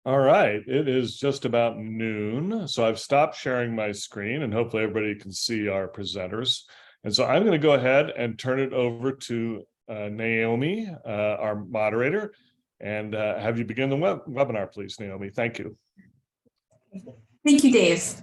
All right, it is just about noon, so I've stopped sharing my screen and hopefully everybody can see our presenters. And so I'm going to go ahead and turn it over to Naomi, our moderator, and have you begin the webinar, please, Naomi. Thank you. Thank you, Dave.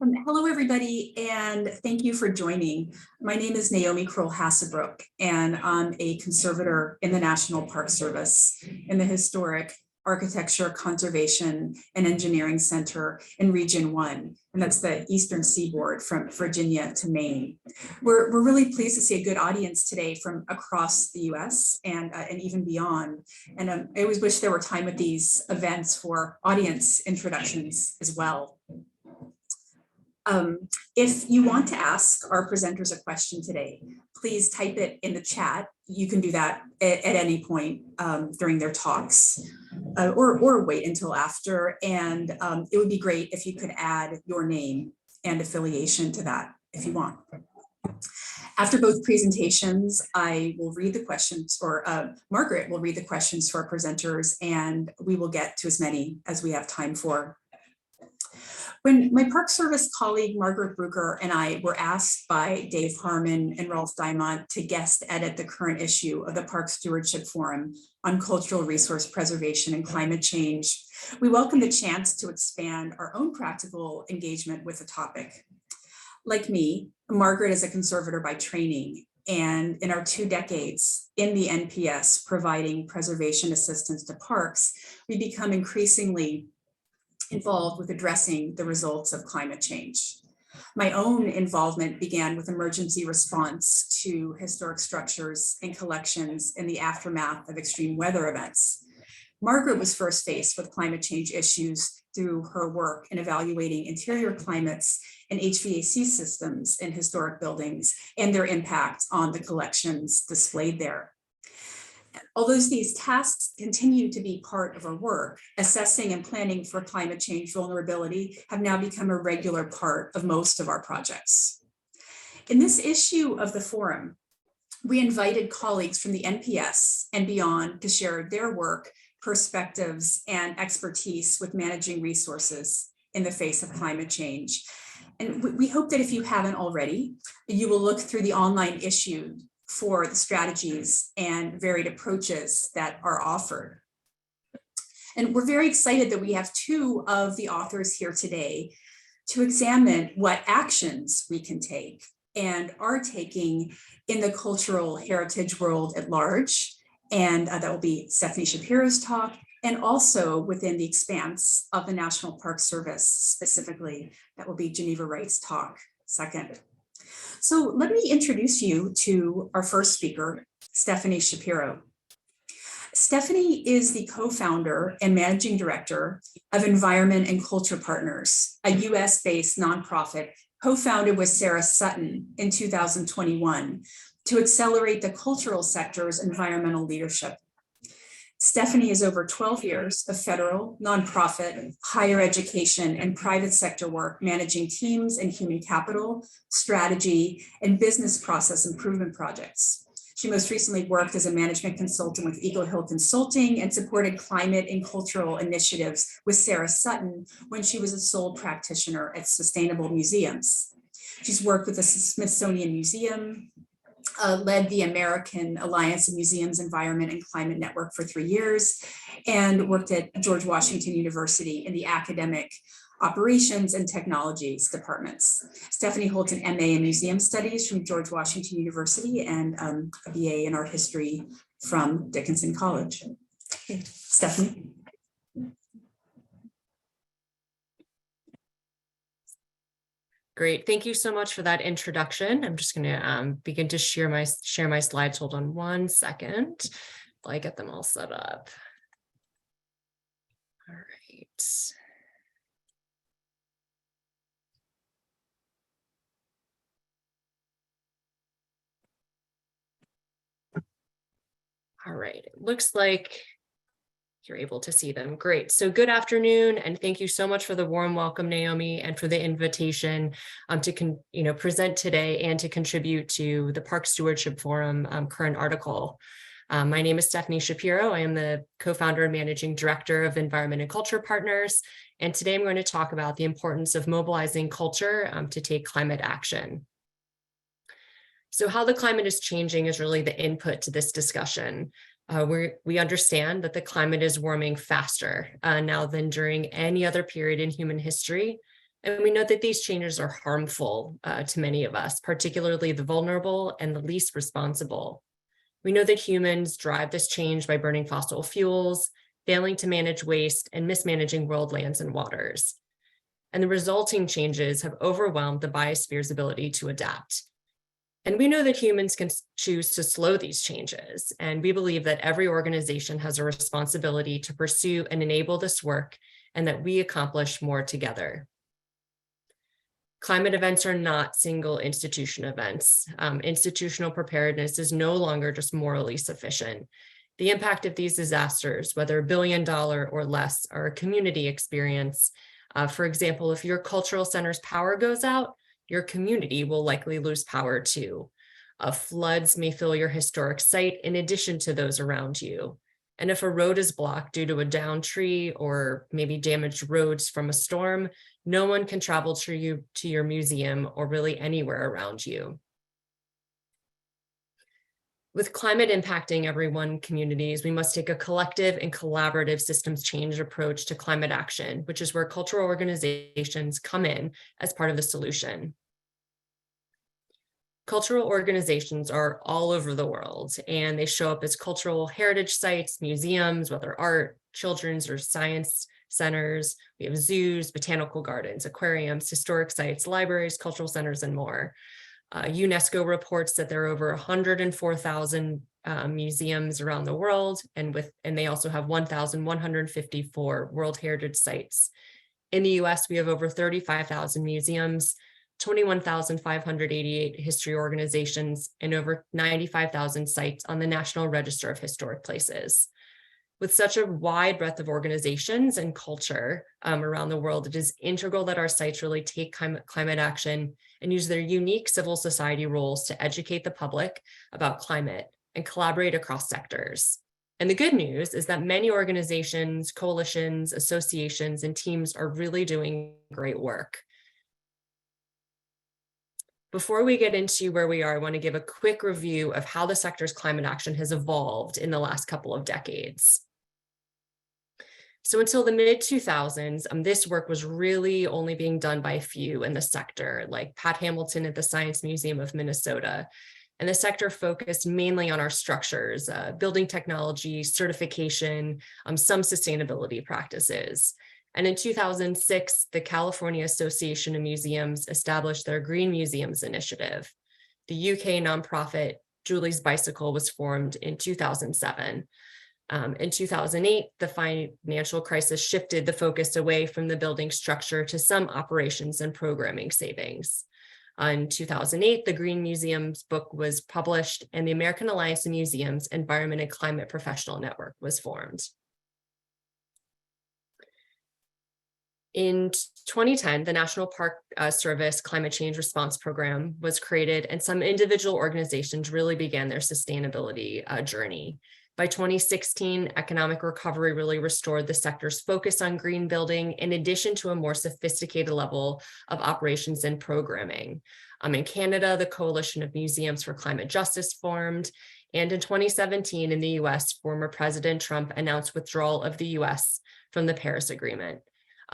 Hello, everybody, and thank you for joining. My name is Naomi Kroll Hassebroek, and I'm a conservator in the National Park Service in the historic Architecture, Conservation, and Engineering Center in Region 1, and that's the Eastern Seaboard from Virginia to Maine. We're really pleased to see a good audience today from across the US and even beyond. And I always wish there were time at these events for audience introductions as well. If you want to ask our presenters a question today, please type it in the chat. You can do that at any point during their talks or wait until after. And it would be great if you could add your name and affiliation to that if you want. After both presentations, I will read the questions, or Margaret will read the questions for our presenters, and we will get to as many as we have time for. When my Park Service colleague, Margaret Breuker, and I were asked by Dave Harmon and Rolf Diamont to guest edit the current issue of the Parks Stewardship Forum on cultural resource preservation and climate change, we welcome the chance to expand our own practical engagement with the topic. Like me, Margaret is a conservator by training, and in our 2 decades in the NPS providing preservation assistance to parks, we become increasingly involved with addressing the results of climate change. My own involvement began with emergency response to historic structures and collections in the aftermath of extreme weather events. Margaret was first faced with climate change issues through her work in evaluating interior climates and HVAC systems in historic buildings and their impact on the collections displayed there. Although these tasks continue to be part of our work, assessing and planning for climate change vulnerability have now become a regular part of most of our projects. In this issue of the forum, we invited colleagues from the NPS and beyond to share their work, perspectives, and expertise with managing resources in the face of climate change. And we hope that if you haven't already, you will look through the online issue for the strategies and varied approaches that are offered. And we're very excited that we have 2 of the authors here today to examine what actions we can take and are taking in the cultural heritage world at large. And that will be Stephanie Shapiro's talk, and also within the expanse of the National Park Service specifically, that will be Jeneva Wright's talk second. So let me introduce you to our first speaker, Stephanie Shapiro. Stephanie is the co-founder and managing director of Environment and Culture Partners, a US-based nonprofit co-founded with Sarah Sutton in 2021 to accelerate the cultural sector's environmental leadership. Stephanie has over 12 years of federal, nonprofit, higher education, and private sector work managing teams in human capital, strategy, and business process improvement projects. She most recently worked as a management consultant with Eagle Hill Consulting and supported climate and cultural initiatives with Sarah Sutton when she was a sole practitioner at Sustainable Museums. She's worked with the Smithsonian Museum, led the American Alliance of Museums, Environment, and Climate Network for 3 years, and worked at George Washington University in the academic operations and technologies departments. Stephanie holds an MA in Museum Studies from George Washington University and a BA in Art History from Dickinson College. Okay, Stephanie. Great, thank you so much for that introduction. I'm just going to begin to share my slides. Hold on 1 second while I get them all set up. All right. All right, it looks like you're able to see them. Great. So good afternoon, and thank you so much for the warm welcome, Naomi, and for the invitation to present today and to contribute to the Parks Stewardship Forum current article. My name is Stephanie Shapiro. I am the co-founder and managing director of Environment and Culture Partners. And today I'm going to talk about the importance of mobilizing culture to take climate action. So how the climate is changing is really the input to this discussion. We understand that the climate is warming faster now than during any other period in human history. And we know that these changes are harmful to many of us, particularly the vulnerable and the least responsible. We know that humans drive this change by burning fossil fuels, failing to manage waste, and mismanaging world lands and waters. And the resulting changes have overwhelmed the biosphere's ability to adapt. And we know that humans can choose to slow these changes. And we believe that every organization has a responsibility to pursue and enable this work, and that we accomplish more together. Climate events are not single institution events. Institutional preparedness is no longer just morally sufficient. The impact of these disasters, whether $1 billion or less, are a community experience. For example, if your cultural center's power goes out, your community will likely lose power too. Floods may fill your historic site in addition to those around you. And if a road is blocked due to a downed tree or maybe damaged roads from a storm, no one can travel to your museum or really anywhere around you. With climate impacting everyone communities, we must take a collective and collaborative systems change approach to climate action, which is where cultural organizations come in as part of the solution. Cultural organizations are all over the world, and they show up as cultural heritage sites, museums, whether art, children's, or science centers. We have zoos, botanical gardens, aquariums, historic sites, libraries, cultural centers, and more. UNESCO reports that there are over 104,000 museums around the world, and they also have 1,154 World Heritage Sites. In the US, we have over 35,000 museums, 21,588 history organizations, and over 95,000 sites on the National Register of Historic Places. With such a wide breadth of organizations and culture around the world, it is integral that our sites really take climate action and use their unique civil society roles to educate the public about climate and collaborate across sectors. And the good news is that many organizations, coalitions, associations, and teams are really doing great work. Before we get into where we are, I want to give a quick review of how the sector's climate action has evolved in the last couple of decades. So until the mid-2000s, this work was really only being done by a few in the sector, like Pat Hamilton at the Science Museum of Minnesota. And the sector focused mainly on our structures, building technology, certification, some sustainability practices. And in 2006, the California Association of Museums established their Green Museums Initiative. The UK nonprofit Julie's Bicycle was formed in 2007. In 2008, the financial crisis shifted the focus away from the building structure to some operations and programming savings. In 2008, the Green Museums book was published, and the American Alliance of Museums Environment and Climate Professional Network was formed. In 2010, the National Park Service Climate Change Response Program was created, and some individual organizations really began their sustainability journey. By 2016, economic recovery really restored the sector's focus on green building, in addition to a more sophisticated level of operations and programming. In Canada, the Coalition of Museums for Climate Justice formed, and in 2017 in the US, former President Trump announced withdrawal of the US from the Paris Agreement.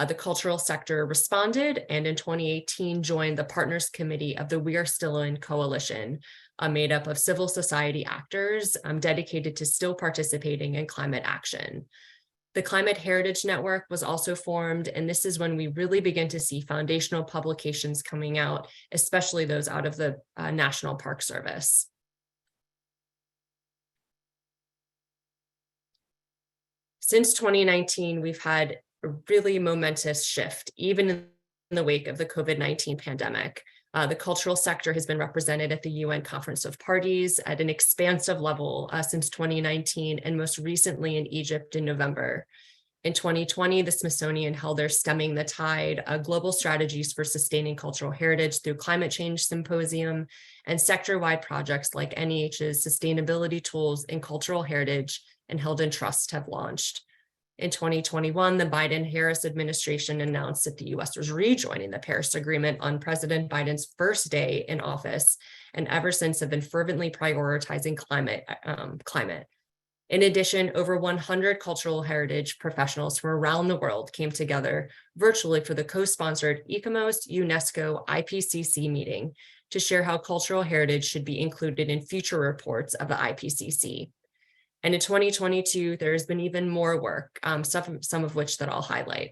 The cultural sector responded, and in 2018 joined the Partners Committee of the We Are Still In Coalition, made up of civil society actors dedicated to still participating in climate action. The Climate Heritage Network was also formed, and this is when we really begin to see foundational publications coming out, especially those out of the National Park Service. Since 2019, we've had a really momentous shift, even in the wake of the COVID-19 pandemic. The cultural sector has been represented at the UN Conference of Parties at an expansive level since 2019, and most recently in Egypt in November. In 2020, the Smithsonian held their Stemming the Tide, Global Strategies for Sustaining Cultural Heritage Through Climate Change Symposium, and sector-wide projects like NEH's Sustainability Tools in Cultural Heritage and Held in Trust have launched. In 2021, the Biden-Harris administration announced that the US was rejoining the Paris Agreement on President Biden's first day in office, and ever since have been fervently prioritizing climate. In addition, over 100 cultural heritage professionals from around the world came together virtually for the co-sponsored ECOMOS UNESCO IPCC meeting to share how cultural heritage should be included in future reports of the IPCC. And in 2022, there's been even more work, some of which that I'll highlight.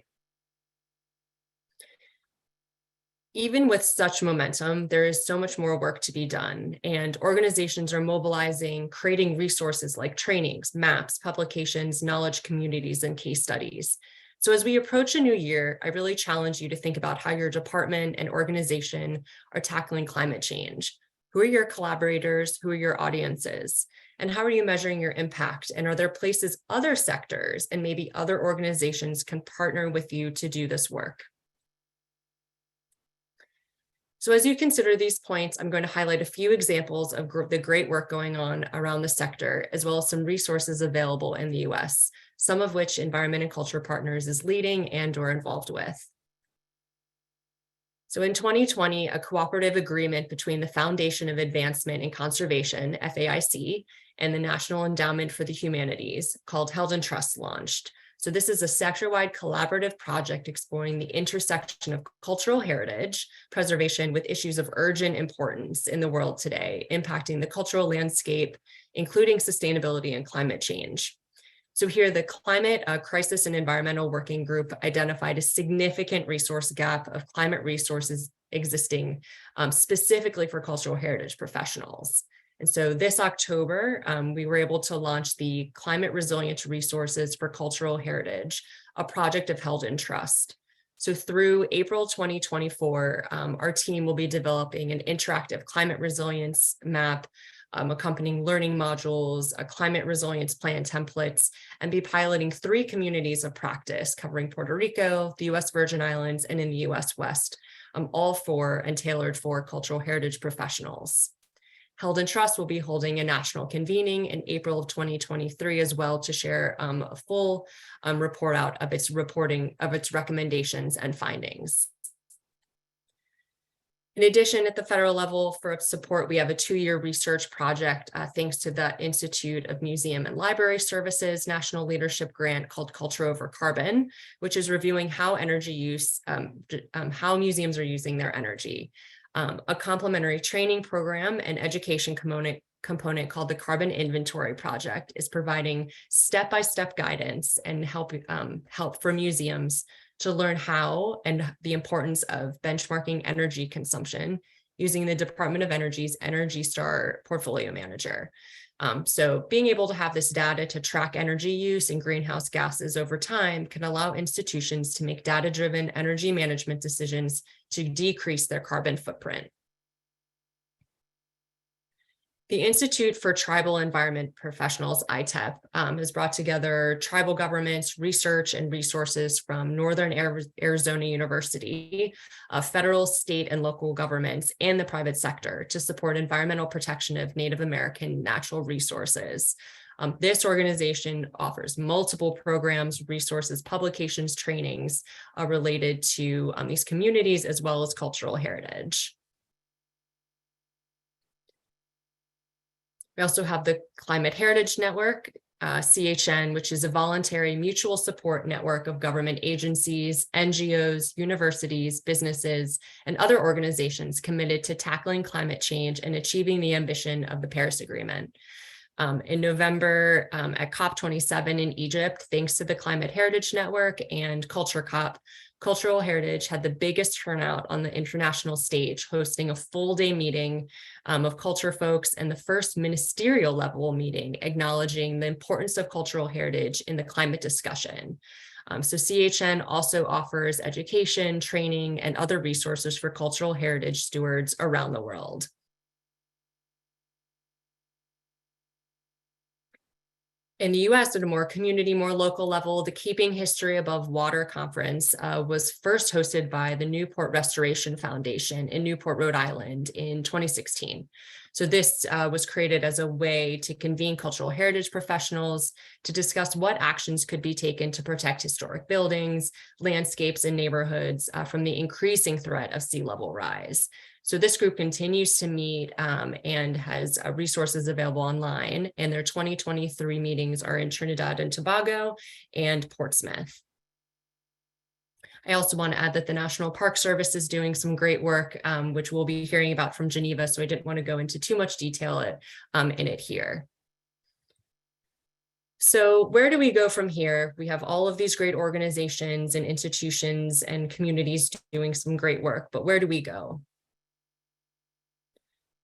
Even with such momentum, there is so much more work to be done, and organizations are mobilizing, creating resources like trainings, maps, publications, knowledge communities, and case studies. So as we approach a new year, I really challenge you to think about how your department and organization are tackling climate change. Who are your collaborators? Who are your audiences? And how are you measuring your impact? And are there places other sectors and maybe other organizations can partner with you to do this work? So as you consider these points, I'm going to highlight a few examples of the great work going on around the sector, as well as some resources available in the US, some of which Environment and Culture Partners is leading and or involved with. So in 2020, a cooperative agreement between the Foundation of Advancement and Conservation, FAIC, and the National Endowment for the Humanities, called Held in Trust, launched. So this is a sector-wide collaborative project exploring the intersection of cultural heritage preservation with issues of urgent importance in the world today, impacting the cultural landscape, including sustainability and climate change. So here, the Climate Crisis and Environmental Working Group identified a significant resource gap of climate resources existing specifically for cultural heritage professionals. And so this October, we were able to launch the Climate Resilient Resources for Cultural Heritage, a project of Held in Trust. So through April 2024, our team will be developing an interactive climate resilience map, accompanying learning modules, a climate resilience plan templates, and be piloting 3 communities of practice covering Puerto Rico, the US Virgin Islands, and in the US West, all for and tailored for cultural heritage professionals. Held in Trust will be holding a national convening in April of 2023 as well to share a full report out of its reporting of its recommendations and findings. In addition, at the federal level for support, we have a 2-year research project thanks to the Institute of Museum and Library Services National Leadership Grant called Culture Over Carbon, which is reviewing how energy use, how museums are using their energy. A complementary training program and education component called the Carbon Inventory Project is providing step-by-step guidance and help for museums to learn how and the importance of benchmarking energy consumption using the Department of Energy's Energy Star Portfolio Manager. So being able to have this data to track energy use and greenhouse gases over time can allow institutions to make data-driven energy management decisions to decrease their carbon footprint. The Institute for Tribal Environment Professionals, ITEP, has brought together tribal governments, research, and resources from Northern Arizona University, federal, state, and local governments, and the private sector to support environmental protection of Native American natural resources. This organization offers multiple programs, resources, publications, trainings related to these communities as well as cultural heritage. We also have the Climate Heritage Network, CHN, which is a voluntary mutual support network of government agencies, NGOs, universities, businesses, and other organizations committed to tackling climate change and achieving the ambition of the Paris Agreement. In November at COP27 in Egypt, thanks to the Climate Heritage Network and Culture COP, Cultural Heritage had the biggest turnout on the international stage, hosting a full-day meeting of culture folks and the first ministerial level meeting acknowledging the importance of cultural heritage in the climate discussion. So CHN also offers education, training, and other resources for cultural heritage stewards around the world. In the US, at a more community, more local level, the Keeping History Above Water Conference was first hosted by the Newport Restoration Foundation in Newport, Rhode Island in 2016. So this was created as a way to convene cultural heritage professionals to discuss what actions could be taken to protect historic buildings, landscapes, and neighborhoods from the increasing threat of sea level rise. So this group continues to meet and has resources available online, and their 2023 meetings are in Trinidad and Tobago and Portsmouth. I also want to add that the National Park Service is doing some great work, which we'll be hearing about from Geneva, so I didn't want to go into too much detail in it here. So where do we go from here? We have all of these great organizations and institutions and communities doing some great work, but where do we go?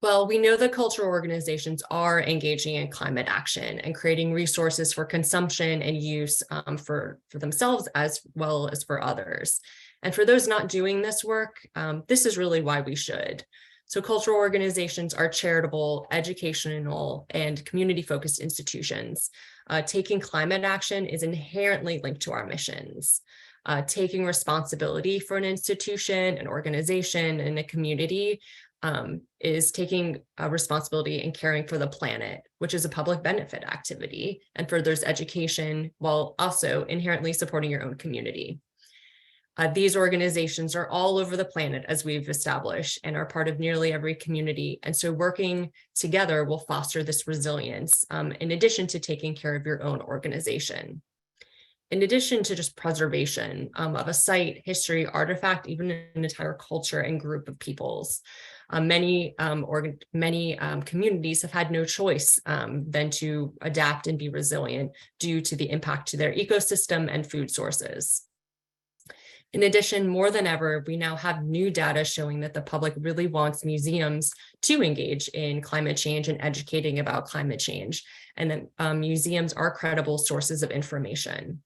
Well, we know that cultural organizations are engaging in climate action and creating resources for consumption and use for themselves as well as for others. And for those not doing this work, this is really why we should. So cultural organizations are charitable, educational, and community-focused institutions. Taking climate action is inherently linked to our missions. Taking responsibility for an institution, an organization, and a community is taking a responsibility and caring for the planet, which is a public benefit activity and furthers education while also inherently supporting your own community. These organizations are all over the planet, as we've established, and are part of nearly every community. And so working together will foster this resilience, in addition to taking care of your own organization. In addition to just preservation of a site, history, artifact, even an entire culture and group of peoples. Many communities have had no choice than to adapt and be resilient due to the impact to their ecosystem and food sources. In addition, more than ever, we now have new data showing that the public really wants museums to engage in climate change and educating about climate change, and that museums are credible sources of information.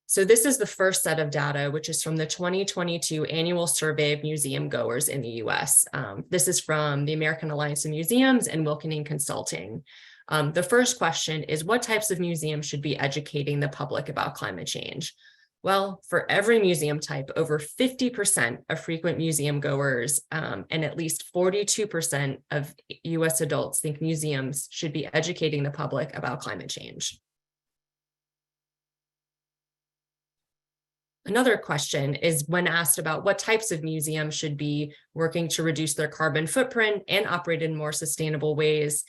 So this is the first set of data, which is from the 2022 annual survey of museum goers in the US. This is from the American Alliance of Museums and Wilkening Consulting. The first question is, what types of museums should be educating the public about climate change? Well, for every museum type, over 50% of frequent museum goers and at least 42% of US adults think museums should be educating the public about climate change. Another question is when asked about what types of museums should be working to reduce their carbon footprint and operate in more sustainable ways.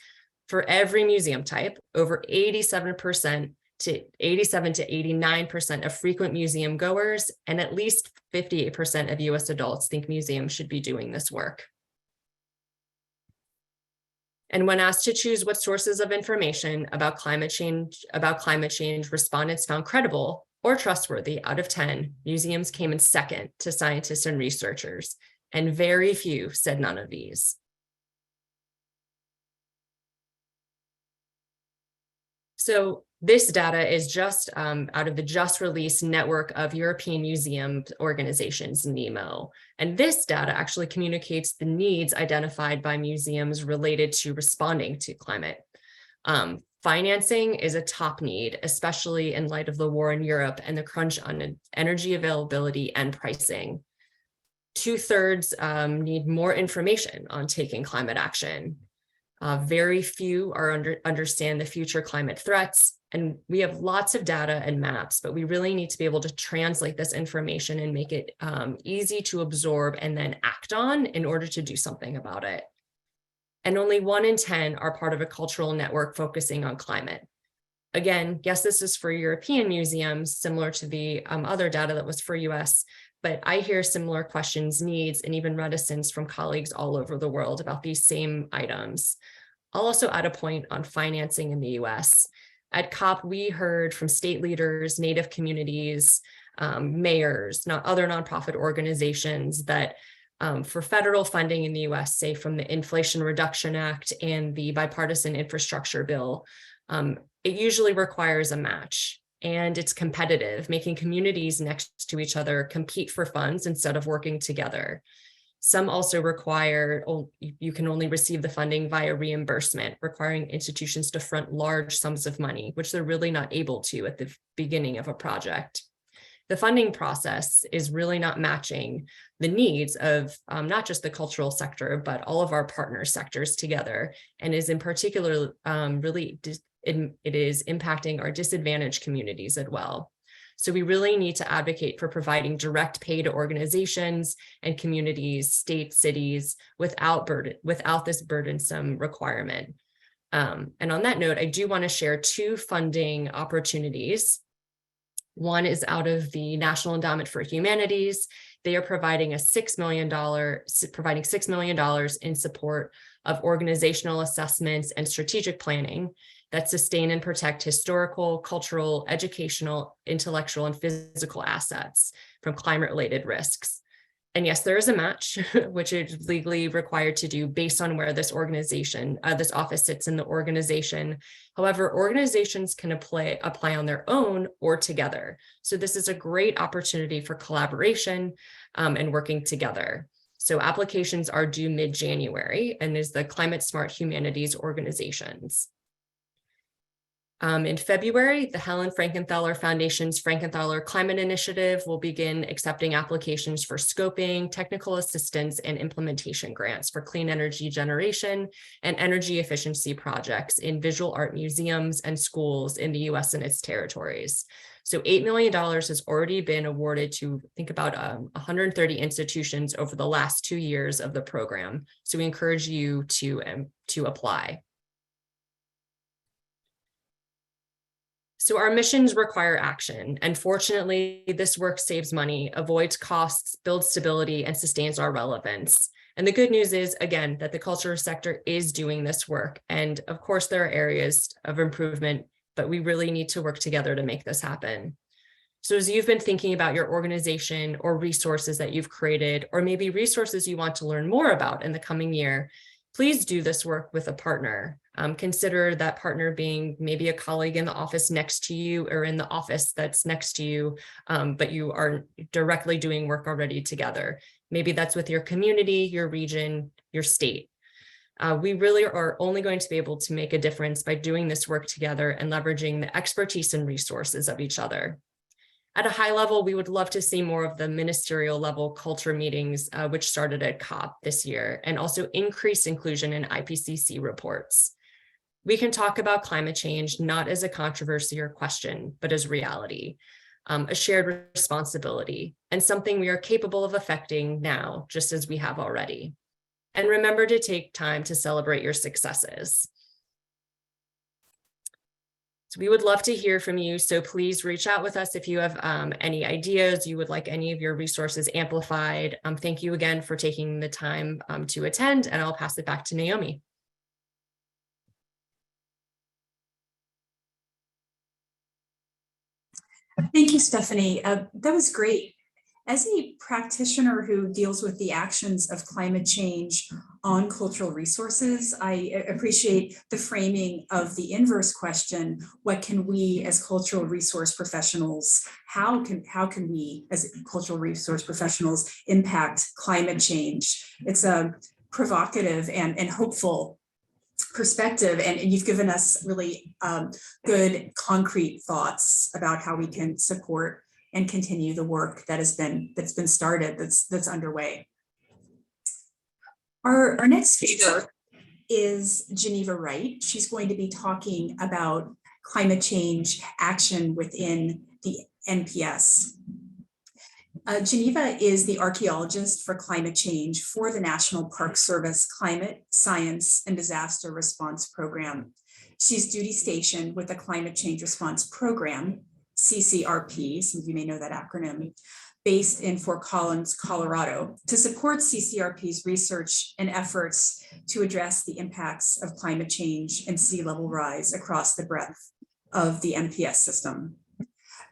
For every museum type, over 87 to 89% of frequent museum goers and at least 58% of US adults think museums should be doing this work. And when asked to choose what sources of information about climate change, respondents found credible or trustworthy out of 10, museums came in second to scientists and researchers, and very few said none of these. So this data is just out of the just released network of European museum organizations, NEMO. And this data actually communicates the needs identified by museums related to responding to climate. Financing is a top need, especially in light of the war in Europe and the crunch on energy availability and pricing. 2/3 need more information on taking climate action. Very few understand the future climate threats, and we have lots of data and maps, but we really need to be able to translate this information and make it easy to absorb and then act on in order to do something about it. And only 1 in 10 are part of a cultural network focusing on climate. Again, yes, this is for European museums, similar to the other data that was for US, but I hear similar questions, needs, and even reticence from colleagues all over the world about these same items. I'll also add a point on financing in the US. At COP, we heard from state leaders, Native communities, mayors, other nonprofit organizations that for federal funding in the US, say from the Inflation Reduction Act and the Bipartisan Infrastructure Bill, it usually requires a match. And it's competitive, making communities next to each other compete for funds instead of working together. Some also require, you can only receive the funding via reimbursement, requiring institutions to front large sums of money, which they're really not able to at the beginning of a project. The funding process is really not matching the needs of not just the cultural sector, but all of our partner sectors together, and is in particular it is impacting our disadvantaged communities as well. So we really need to advocate for providing direct pay to organizations and communities, states, cities without this burdensome requirement. And on that note, I do want to share two funding opportunities. One is out of the National Endowment for Humanities. They are providing $6 million in support of organizational assessments and strategic planning that sustain and protect historical, cultural, educational, intellectual, and physical assets from climate-related risks. And yes, there is a match, which is legally required to do based on where this organization, this office sits in the organization. However, organizations can apply on their own or together. So this is a great opportunity for collaboration and working together. So applications are due mid-January and is the Climate Smart Humanities Organizations. In February, the Helen Frankenthaler Foundation's Frankenthaler Climate Initiative will begin accepting applications for scoping, technical assistance, and implementation grants for clean energy generation and energy efficiency projects in visual art museums and schools in the US and its territories. So $8 million has already been awarded to, think about 130 institutions over the last 2 years of the program. So we encourage you to apply. So our missions require action, and fortunately, this work saves money, avoids costs, builds stability, and sustains our relevance. And the good news is, again, that the culture sector is doing this work. And of course, there are areas of improvement, but we really need to work together to make this happen. So as you've been thinking about your organization or resources that you've created, or maybe resources you want to learn more about in the coming year, please do this work with a partner. Consider that partner being maybe a colleague in the office next to you or in the office that's next to you, but you are directly doing work already together. Maybe that's with your community, your region, your state. We really are only going to be able to make a difference by doing this work together and leveraging the expertise and resources of each other. At a high level, we would love to see more of the ministerial level culture meetings, which started at COP this year, and also increased inclusion in IPCC reports. We can talk about climate change not as a controversy or question, but as reality, a shared responsibility, and something we are capable of affecting now, just as we have already. And remember to take time to celebrate your successes. So we would love to hear from you. So please reach out with us if you have any ideas, you would like any of your resources amplified. Thank you again for taking the time to attend, and I'll pass it back to Naomi. Thank you, Stephanie. That was great. As a practitioner who deals with the actions of climate change on cultural resources, I appreciate the framing of the inverse question: what can we as cultural resource professionals, how can we as cultural resource professionals impact climate change? It's a provocative and hopeful perspective, and you've given us really good concrete thoughts about how we can support and continue the work that's been started, that's underway. Our next speaker is Jeneva Wright. She's going to be talking about climate change action within the NPS. Jeneva is the archaeologist for climate change for the National Park Service Climate, Science, and Disaster Response Program. She's duty stationed with the Climate Change Response Program, CCRP, some of you may know that acronym, based in Fort Collins, Colorado, to support CCRP's research and efforts to address the impacts of climate change and sea level rise across the breadth of the NPS system.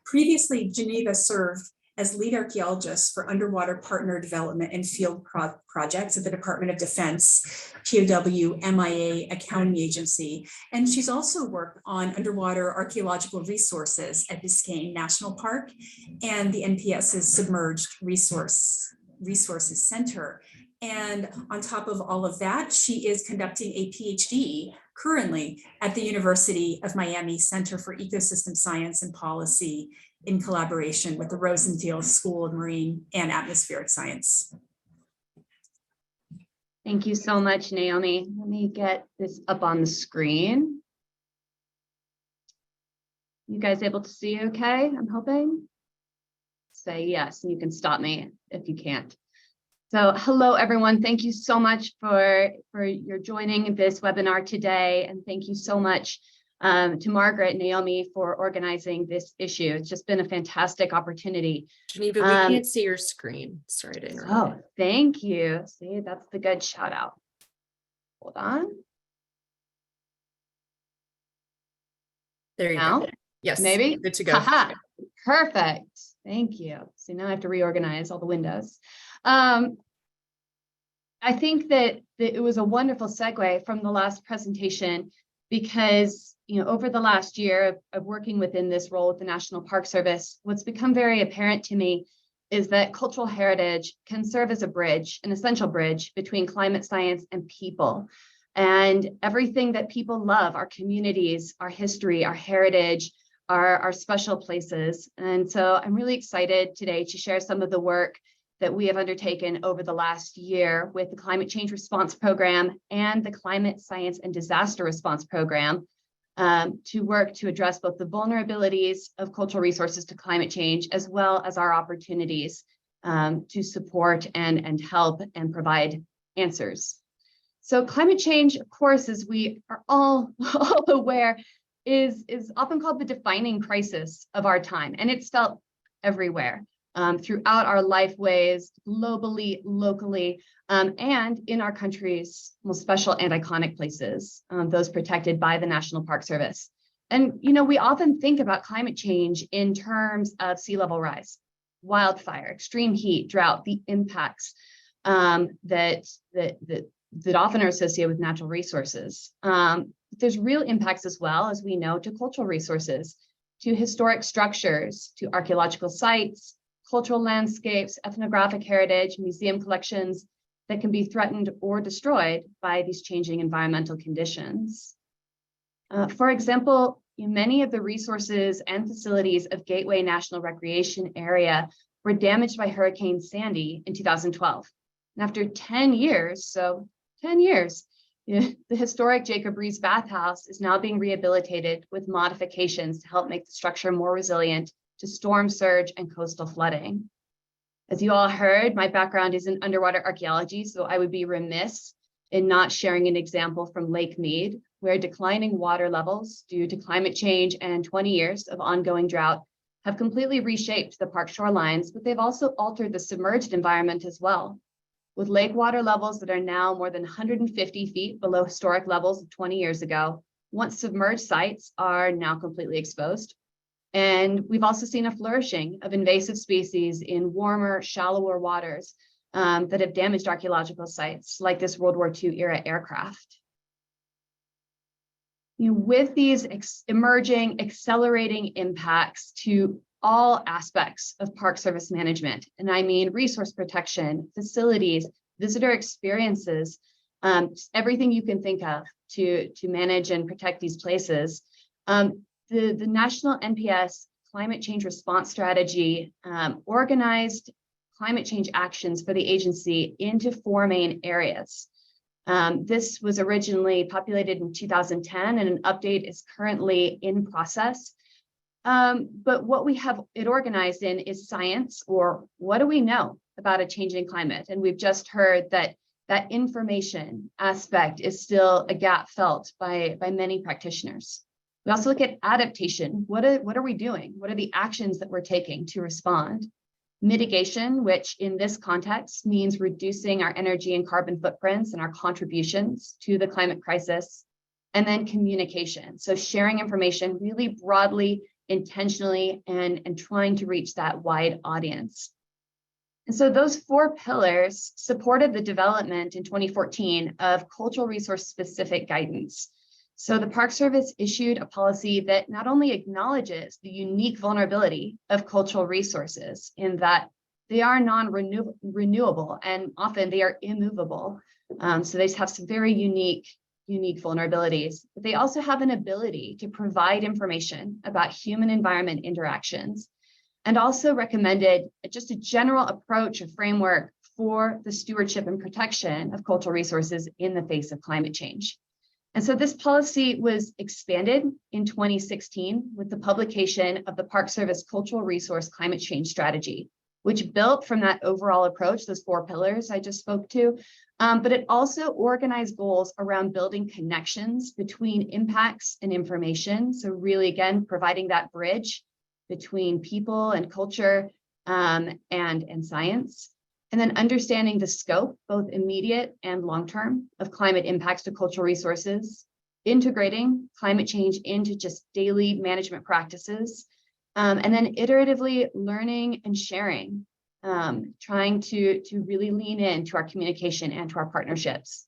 Previously, Jeneva served as lead archaeologist for underwater partner development and field projects at the Department of Defense, POW, MIA Accounting Agency. And she's also worked on underwater archaeological resources at Biscayne National Park and the NPS's Submerged Resources Center. And on top of all of that, she is conducting a PhD currently at the University of Miami Center for Ecosystem Science and Policy in collaboration with the Rosenfield School of Marine and Atmospheric Science. Thank you so much, Naomi. Let me get this up on the screen. You guys able to see okay? I'm hoping. Say yes, and you can stop me if you can't. So hello, everyone. Thank you so much for your joining this webinar today. And thank you so much to Margaret and Naomi for organizing this issue. It's just been a fantastic opportunity. Geneva, we can't see your screen. Sorry to interrupt. Oh, thank you. See, that's the good shout out. Hold on. There you Now? go. Yes, Maybe? good to go. Haha, perfect. Thank you. So now I have to reorganize all the windows. I think that it was a wonderful segue from the last presentation because, over the last year of working within this role with the National Park Service, what's become very apparent to me is that cultural heritage can serve as a bridge, an essential bridge between climate science and people. And everything that people love, our communities, our history, our heritage, our special places. And so I'm really excited today to share some of the work that we have undertaken over the last year with the Climate Change Response Program and the Climate Science and Disaster Response Program to work to address both the vulnerabilities of cultural resources to climate change, as well as our opportunities to support and help and provide answers. So climate change, of course, as we are all aware, is often called the defining crisis of our time, and it's felt everywhere. Throughout our lifeways, globally, locally, and in our country's most special and iconic places, those protected by the National Park Service. And, we often think about climate change in terms of sea level rise, wildfire, extreme heat, drought, the impacts that often are associated with natural resources. There's real impacts as well, as we know, to cultural resources, to historic structures, to archaeological sites, cultural landscapes, ethnographic heritage, museum collections that can be threatened or destroyed by these changing environmental conditions. For example, many of the resources and facilities of Gateway National Recreation Area were damaged by Hurricane Sandy in 2012. And after 10 years, so 10 years, the historic Jacob Riis bathhouse is now being rehabilitated with modifications to help make the structure more resilient to storm surge and coastal flooding. As you all heard, my background is in underwater archaeology, so I would be remiss in not sharing an example from Lake Mead, where declining water levels due to climate change and 20 years of ongoing drought have completely reshaped the park shorelines, but they've also altered the submerged environment as well. With lake water levels that are now more than 150 feet below historic levels of 20 years ago, once submerged sites are now completely exposed. And we've also seen a flourishing of invasive species in warmer, shallower waters that have damaged archaeological sites like this World War II era aircraft. With these emerging, accelerating impacts to all aspects of Park Service management, and I mean resource protection, facilities, visitor experiences, everything you can think of to manage and protect these places. The National NPS Climate Change Response Strategy organized climate change actions for the agency into 4 main areas. This was originally populated in 2010, and an update is currently in process. But what we have it organized in is science, or what do we know about a changing climate? And we've just heard that information aspect is still a gap felt by many practitioners. We also look at adaptation. What are we doing? What are the actions that we're taking to respond? Mitigation, which in this context means reducing our energy and carbon footprints and our contributions to the climate crisis. And then communication. So sharing information really broadly, intentionally, and trying to reach that wide audience. And so those 4 pillars supported the development in 2014 of cultural resource specific guidance. So the Park Service issued a policy that not only acknowledges the unique vulnerability of cultural resources in that they are non-renewable, and often they are immovable. So they have some very unique vulnerabilities, but they also have an ability to provide information about human environment interactions, and also recommended just a general approach, a framework for the stewardship and protection of cultural resources in the face of climate change. And so this policy was expanded in 2016 with the publication of the Park Service Cultural Resource Climate Change Strategy, which built from that overall approach, those 4 pillars I just spoke to, but it also organized goals around building connections between impacts and information. So really, again, providing that bridge between people and culture and science. And then understanding the scope, both immediate and long-term, of climate impacts to cultural resources, integrating climate change into just daily management practices, and then iteratively learning and sharing, trying to really lean into our communication and to our partnerships.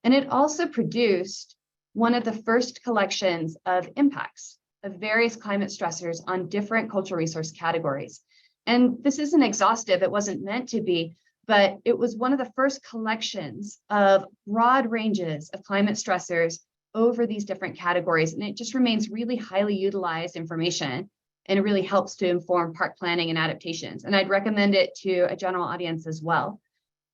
And it also produced one of the first collections of impacts of various climate stressors on different cultural resource categories. And this isn't exhaustive, it wasn't meant to be, but it was one of the first collections of broad ranges of climate stressors over these different categories. And it just remains really highly utilized information, and it really helps to inform park planning and adaptations. And I'd recommend it to a general audience as well.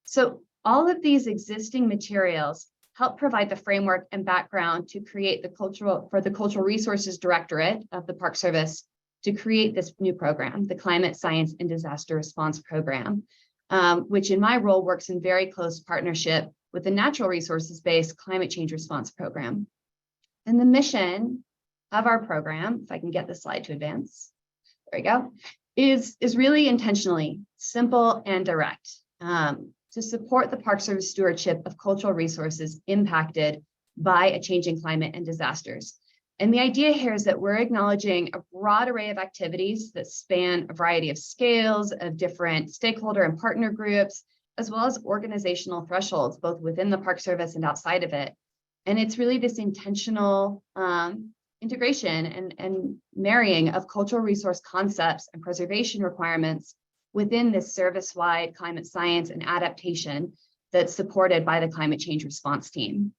So all of these existing materials help provide the framework and background to create the Cultural Resources Directorate of the Park Service to create this new program, the Climate Science and Disaster Response Program, which in my role works in very close partnership with the Natural Resources-based Climate Change Response Program. And the mission of our program, if I can get the slide to advance, there we go, is really intentionally simple and direct, to support the Park Service stewardship of cultural resources impacted by a changing climate and disasters. And the idea here is that we're acknowledging a broad array of activities that span a variety of scales of different stakeholder and partner groups, as well as organizational thresholds, both within the Park Service and outside of it. And it's really this intentional integration and marrying of cultural resource concepts and preservation requirements within this service-wide climate science and adaptation that's supported by the climate change response team.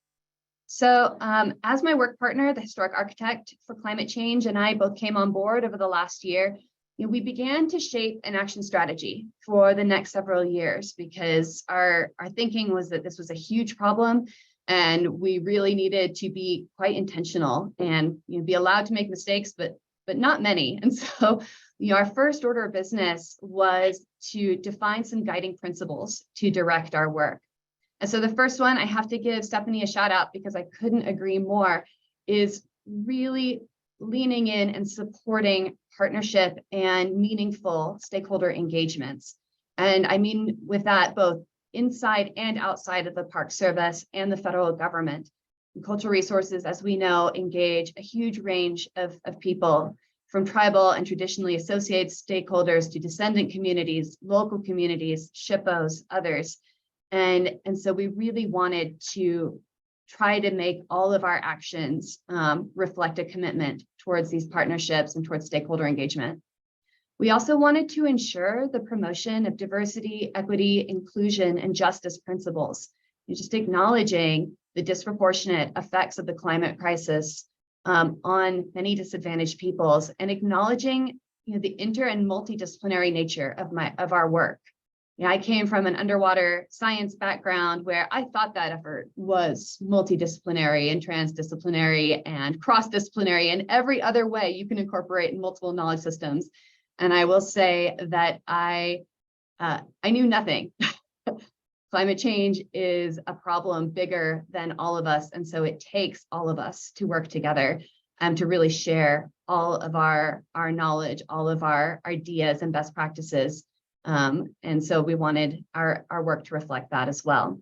So as my work partner, the historic architect for climate change, and I both came on board over the last year, we began to shape an action strategy for the next several years, because our thinking was that this was a huge problem and we really needed to be quite intentional and be allowed to make mistakes, but not many. And so our first order of business was to define some guiding principles to direct our work. And so the first one, I have to give Stephanie a shout out because I couldn't agree more, is really leaning in and supporting partnership and meaningful stakeholder engagements. And I mean with that, both inside and outside of the Park Service and the federal government. And cultural resources, as we know, engage a huge range of people, from tribal and traditionally associated stakeholders to descendant communities, local communities, SHPOs, others. And so we really wanted to try to make all of our actions reflect a commitment towards these partnerships and towards stakeholder engagement. We also wanted to ensure the promotion of diversity, equity, inclusion, and justice principles, just acknowledging the disproportionate effects of the climate crisis on many disadvantaged peoples, and acknowledging the inter and multidisciplinary nature of our work. I came from an underwater science background where I thought that effort was multidisciplinary and transdisciplinary and cross-disciplinary and every other way you can incorporate multiple knowledge systems. And I will say that I knew nothing. Climate change is a problem bigger than all of us. And so it takes all of us to work together and to really share all of our knowledge, all of our ideas and best practices. And so we wanted our work to reflect that as well.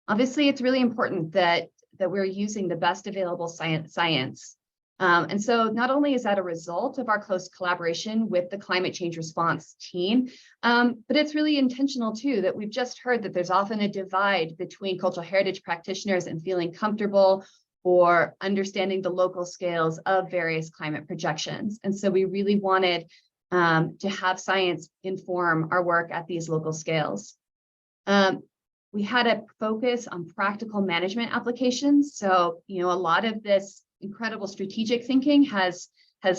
Obviously, it's really important that we're using the best available science. And so not only is that a result of our close collaboration with the climate change response team, but it's really intentional too, that we've just heard that there's often a divide between cultural heritage practitioners and feeling comfortable or understanding the local scales of various climate projections. And so we really wanted to have science inform our work at these local scales. We had a focus on practical management applications. So, a lot of this incredible strategic thinking has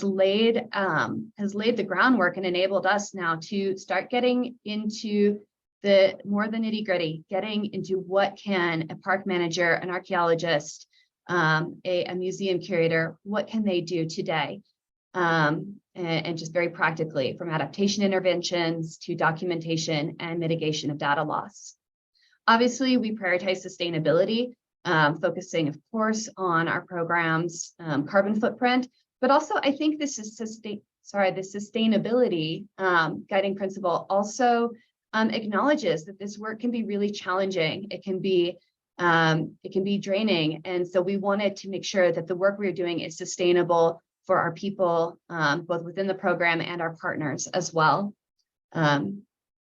laid the groundwork and enabled us now to start getting into the more the nitty-gritty, getting into what can a park manager, an archaeologist, a museum curator, what can they do today? And just very practically, from adaptation interventions to documentation and mitigation of data loss. Obviously, we prioritize sustainability, focusing, of course, on our program's carbon footprint, but also I think this is the sustainability guiding principle also acknowledges that this work can be really challenging. It can be draining, and so we wanted to make sure that the work we're doing is sustainable for our people, both within the program and our partners as well.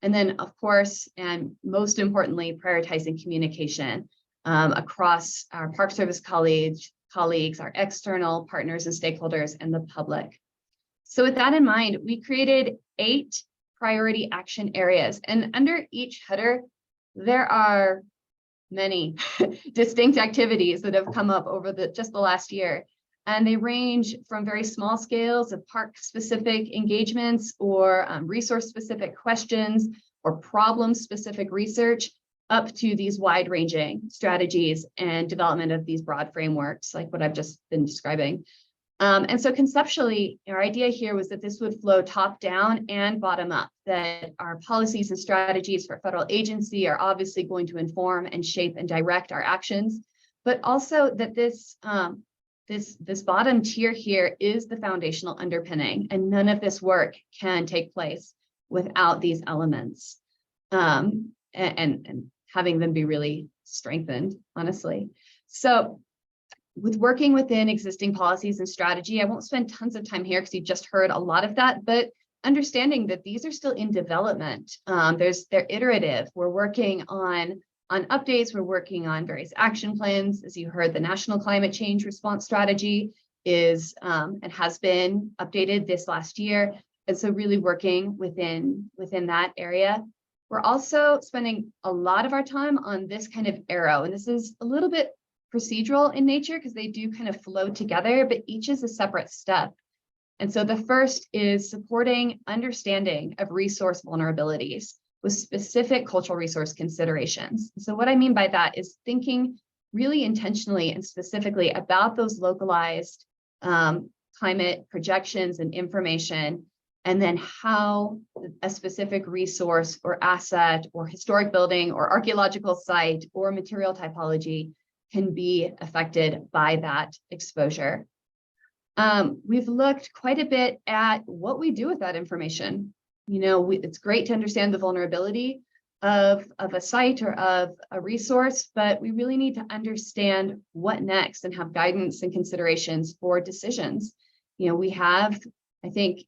And then, of course, and most importantly, prioritizing communication across our Park Service colleagues, our external partners and stakeholders, and the public. So with that in mind, we created 8 priority action areas. And under each header, there are many distinct activities that have come up over just the last year. And they range from very small scales of park-specific engagements or resource-specific questions or problem-specific research up to these wide-ranging strategies and development of these broad frameworks, like what I've just been describing. And so conceptually, our idea here was that this would flow top-down and bottom-up, that our policies and strategies for federal agency are obviously going to inform and shape and direct our actions, but also that this bottom tier here is the foundational underpinning, and none of this work can take place without these elements, and having them be really strengthened, honestly. So with working within existing policies and strategy, I won't spend tons of time here because you just heard a lot of that, but understanding that these are still in development. They're iterative. We're working on updates, we're working on various action plans. As you heard, the National Climate Change Response Strategy is and has been updated this last year. And so really working within that area. We're also spending a lot of our time on this kind of arrow. And this is a little bit procedural in nature because they do kind of flow together, but each is a separate step. And so the first is supporting understanding of resource vulnerabilities with specific cultural resource considerations. So what I mean by that is thinking really intentionally and specifically about those localized climate projections and information, and then how a specific resource or asset or historic building or archaeological site or material typology can be affected by that exposure. We've looked quite a bit at what we do with that information. It's great to understand the vulnerability of a site or of a resource, but we really need to understand what next and have guidance and considerations for decisions. We have, I think,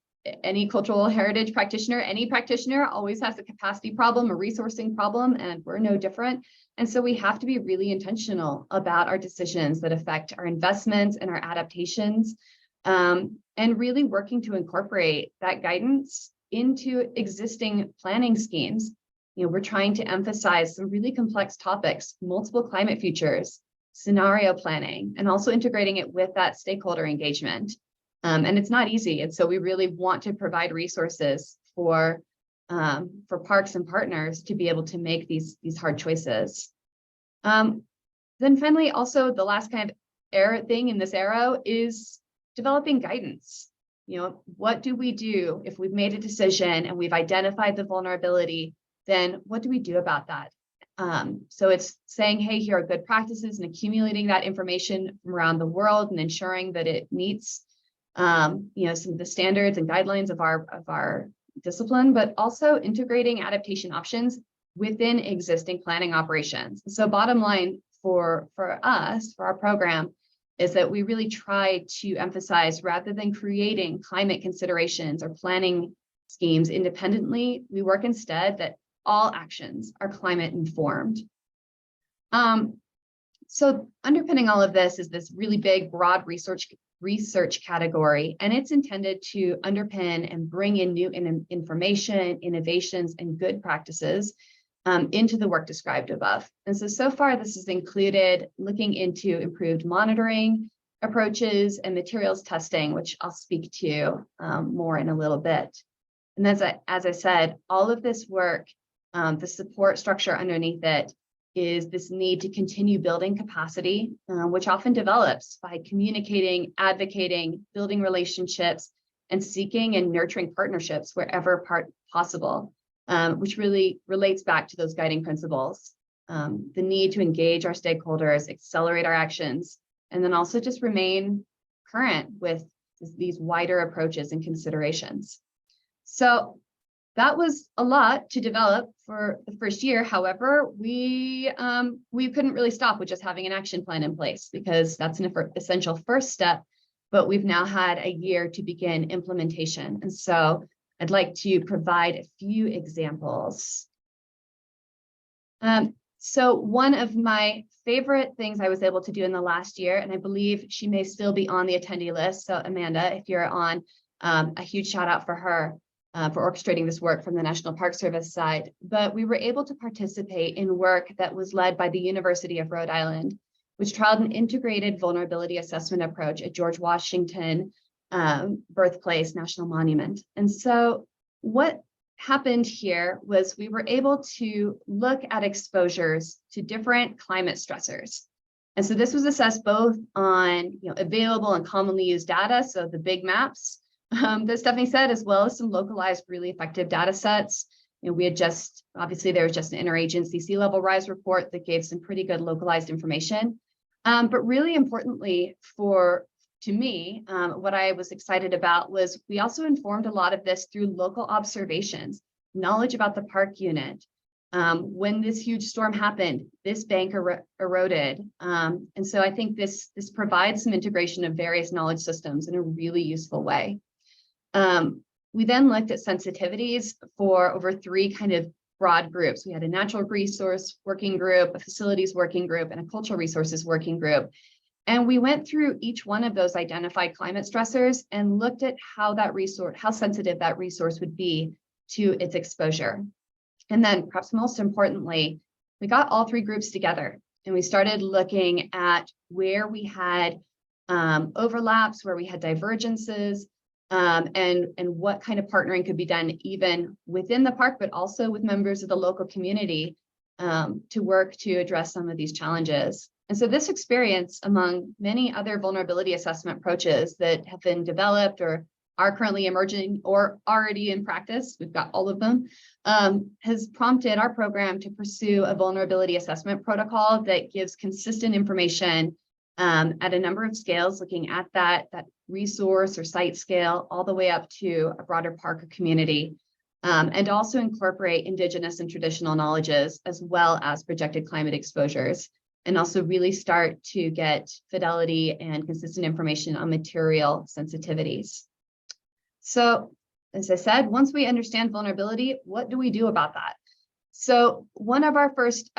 any cultural heritage practitioner, any practitioner always has a capacity problem, a resourcing problem, and we're no different. And so we have to be really intentional about our decisions that affect our investments and our adaptations, and really working to incorporate that guidance into existing planning schemes. We're trying to emphasize some really complex topics, multiple climate futures, scenario planning, and also integrating it with that stakeholder engagement. And it's not easy. And so we really want to provide resources for parks and partners to be able to make these hard choices. Then finally, also the last kind of thing in this arrow is developing guidance. What do we do if we've made a decision and we've identified the vulnerability? Then what do we do about that? So it's saying, hey, here are good practices and accumulating that information from around the world and ensuring that it meets some of the standards and guidelines of our discipline, but also integrating adaptation options within existing planning operations. So bottom line for us, for our program, is that we really try to emphasize, rather than creating climate considerations or planning schemes independently, we work instead that all actions are climate informed. So underpinning all of this is this really big, broad research research category, and it's intended to underpin and bring in new information, innovations, and good practices into the work described above. And so far, this has included looking into improved monitoring approaches and materials testing, which I'll speak to more in a little bit. And as I said, all of this work, the support structure underneath it is this need to continue building capacity, which often develops by communicating, advocating, building relationships, and seeking and nurturing partnerships wherever possible, which really relates back to those guiding principles. The need to engage our stakeholders, accelerate our actions, and then also just remain current with these wider approaches and considerations. So that was a lot to develop for the first year. However, we couldn't really stop with just having an action plan in place, because that's an essential first step, but we've now had a year to begin implementation. And so I'd like to provide a few examples. So one of my favorite things I was able to do in the last year, and I believe she may still be on the attendee list. So Amanda, if you're on, a huge shout out for her. For orchestrating this work from the National Park Service side, but we were able to participate in work that was led by the University of Rhode Island, which trialed an integrated vulnerability assessment approach at George Washington Birthplace National Monument. And so what happened here was we were able to look at exposures to different climate stressors. And so this was assessed both on available and commonly used data, so the big maps, that Stephanie said, as well as some localized, really effective data sets. We had obviously there was just an interagency sea level rise report that gave some pretty good localized information. But really importantly to me, what I was excited about was we also informed a lot of this through local observations, knowledge about the park unit. When this huge storm happened, this bank eroded. And so I think this provides some integration of various knowledge systems in a really useful way. We then looked at sensitivities for over 3 kind of broad groups. We had a natural resource working group, a facilities working group, and a cultural resources working group. And we went through each one of those identified climate stressors and looked at how sensitive that resource would be to its exposure. And then perhaps most importantly, we got all 3 groups together and we started looking at where we had overlaps, where we had divergences, and what kind of partnering could be done even within the park, but also with members of the local community to work to address some of these challenges. And so this experience, among many other vulnerability assessment approaches that have been developed or are currently emerging or already in practice, we've got all of them, has prompted our program to pursue a vulnerability assessment protocol that gives consistent information at a number of scales, looking at that resource or site scale all the way up to a broader park or community, and also incorporate indigenous and traditional knowledges as well as projected climate exposures, and also really start to get fidelity and consistent information on material sensitivities. So as I said, once we understand vulnerability, what do we do about that? So one of our first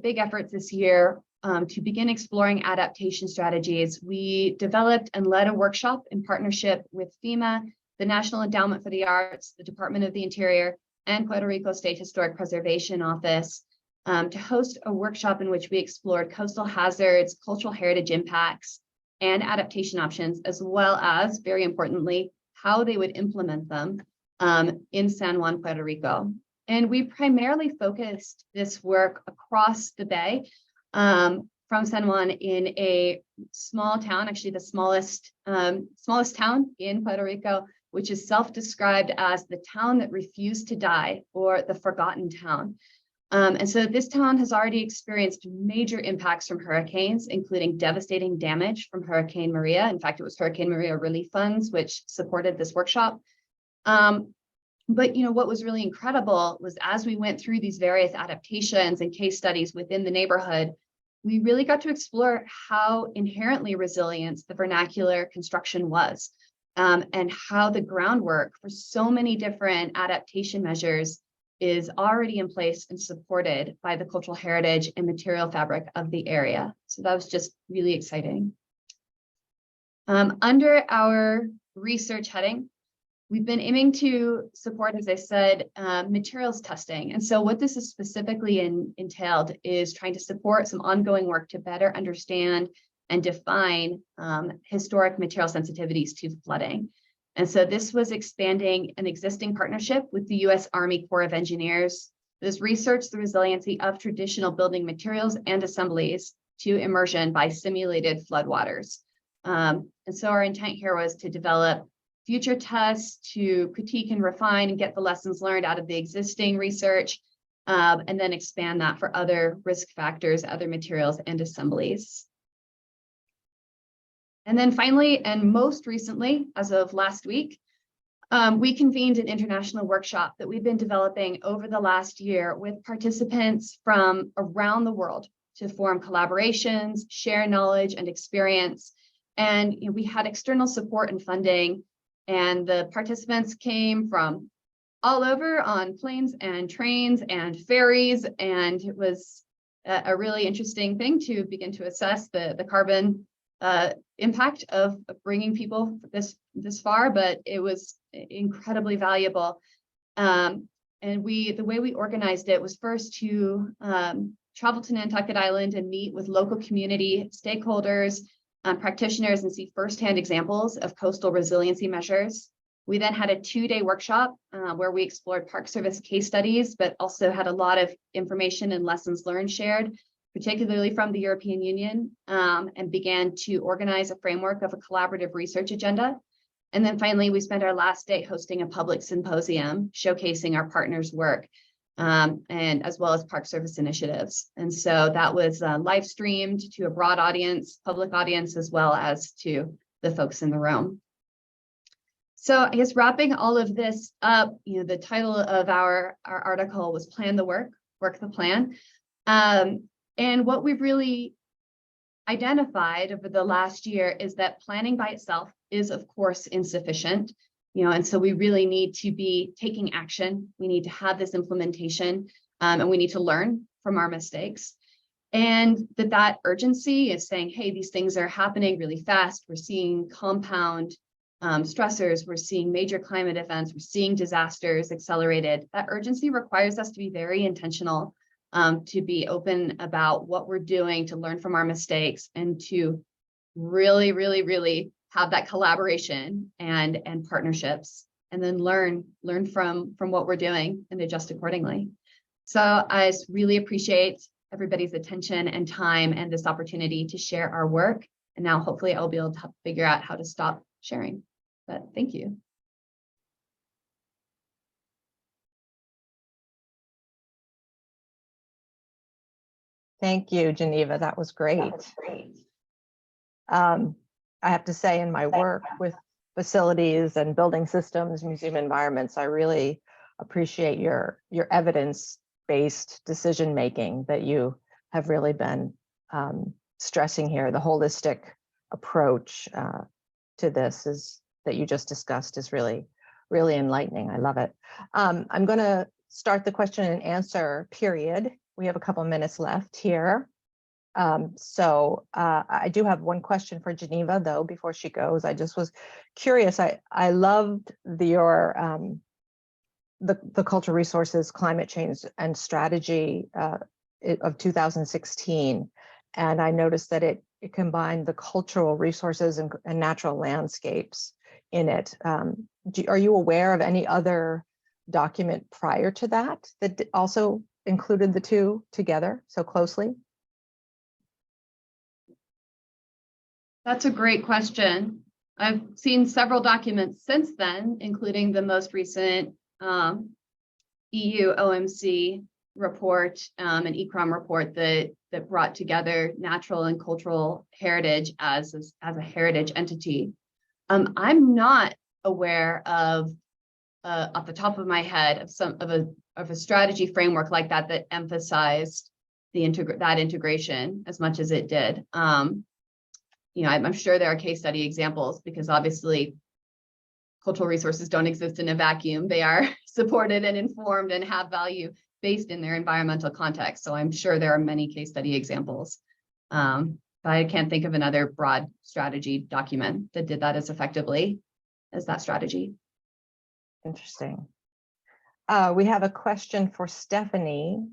big efforts this year to begin exploring adaptation strategies, we developed and led a workshop in partnership with FEMA, the National Endowment for the Arts, the Department of the Interior, and Puerto Rico State Historic Preservation Office to host a workshop in which we explored coastal hazards, cultural heritage impacts, and adaptation options, as well as, very importantly, how they would implement them in San Juan, Puerto Rico. And we primarily focused this work across the bay, from San Juan in a small town, actually the smallest town in Puerto Rico, which is self-described as the town that refused to die, or the forgotten town. And so this town has already experienced major impacts from hurricanes, including devastating damage from Hurricane Maria. In fact, it was Hurricane Maria relief funds which supported this workshop. But what was really incredible was as we went through these various adaptations and case studies within the neighborhood, we really got to explore how inherently resilient the vernacular construction was, and how the groundwork for so many different adaptation measures is already in place and supported by the cultural heritage and material fabric of the area. So that was just really exciting. Under our research heading, we've been aiming to support, as I said, materials testing. And so what this is specifically entailed is trying to support some ongoing work to better understand and define historic material sensitivities to flooding. And so this was expanding an existing partnership with the U.S. Army Corps of Engineers. This researched the resiliency of traditional building materials and assemblies to immersion by simulated floodwaters. And so our intent here was to develop future tests to critique and refine and get the lessons learned out of the existing research, and then expand that for other risk factors, other materials and assemblies. And then finally, and most recently, as of last week, we convened an international workshop that we've been developing over the last year with participants from around the world to form collaborations, share knowledge and experience. And we had external support and funding, and the participants came from all over on planes and trains and ferries. And it was a really interesting thing to begin to assess the carbon impact of bringing people this far, but it was incredibly valuable. And the way we organized it was first to travel to Nantucket Island and meet with local community stakeholders, practitioners, and see firsthand examples of coastal resiliency measures. We then had a 2-day workshop where we explored Park Service case studies, but also had a lot of information and lessons learned shared, particularly from the European Union, and began to organize a framework of a collaborative research agenda. And then finally, we spent our last day hosting a public symposium showcasing our partners' work, and as well as Park Service initiatives. And so that was live streamed to a broad audience, public audience, as well as to the folks in the room. So I guess wrapping all of this up, the title of our article was Plan the Work, Work the Plan. And what we've really identified over the last year is that planning by itself is, of course, insufficient. And so we really need to be taking action. We need to have this implementation, and we need to learn from our mistakes. And that urgency is saying, hey, these things are happening really fast. We're seeing compound stressors. We're seeing major climate events. We're seeing disasters accelerated. That urgency requires us to be very intentional, to be open about what we're doing, to learn from our mistakes, and to really, really, really have that collaboration and partnerships, and then learn from what we're doing and adjust accordingly. So I just really appreciate everybody's attention and time and this opportunity to share our work. And now hopefully I'll be able to figure out how to stop sharing. But thank you. Thank you, Jeneva. That was great. I have to say, in my work with facilities and building systems, museum environments, I really appreciate your evidence-based decision-making that you have really been stressing here. The holistic approach to this that you just discussed is really, really enlightening. I love it. I'm going to start the question and answer period. We have a couple of minutes left here. So I do have one question for Jeneva, though, before she goes. I just was curious. I loved your the cultural resources, climate change and strategy of 2016. And I noticed that it combined the cultural resources and natural landscapes in it. Are you aware of any other document prior to that also included the two together so closely? That's a great question. I've seen several documents since then, including the most recent EU OMC report, an ECROM report that brought together natural and cultural heritage as a heritage entity. I'm not aware of, off the top of my head, of a strategy framework like that emphasized that integration as much as it did. I'm sure there are case study examples, because obviously cultural resources don't exist in a vacuum. They are supported and informed and have value based in their environmental context. So I'm sure there are many case study examples. I can't think of another broad strategy document that did that as effectively as that strategy. Interesting. We have a question for Stephanie.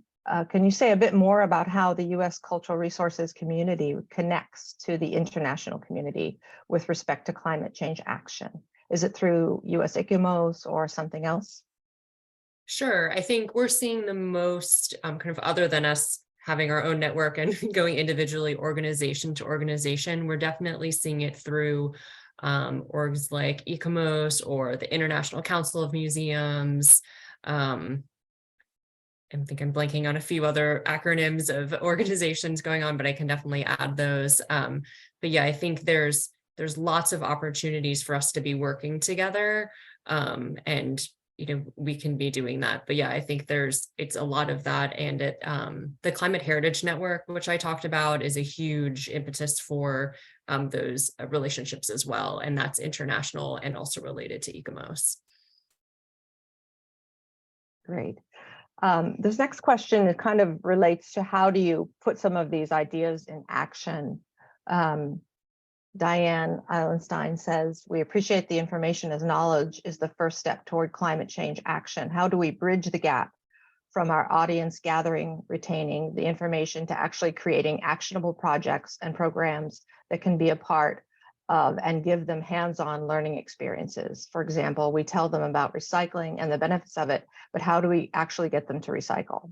Can you say a bit more about how the U.S. cultural resources community connects to the international community with respect to climate change action? Is it through U.S. ICUMOS or something else? Sure. I think we're seeing the most kind of, other than us having our own network and going individually organization to organization, we're definitely seeing it through orgs like ICUMOS or the International Council of Museums. I think I'm blanking on a few other acronyms of organizations going on, but I can definitely add those. But yeah, I think there's lots of opportunities for us to be working together, and we can be doing that. But yeah, I think it's a lot of that. And the Climate Heritage Network, which I talked about, is a huge impetus for those relationships as well. And that's international and also related to ICUMOS. Great. This next question kind of relates to how do you put some of these ideas in action? Diane Eilenstein says, we appreciate the information as knowledge is the first step toward climate change action. How do we bridge the gap from our audience gathering, retaining the information to actually creating actionable projects and programs that can be a part of and give them hands-on learning experiences? For example, we tell them about recycling and the benefits of it, but how do we actually get them to recycle?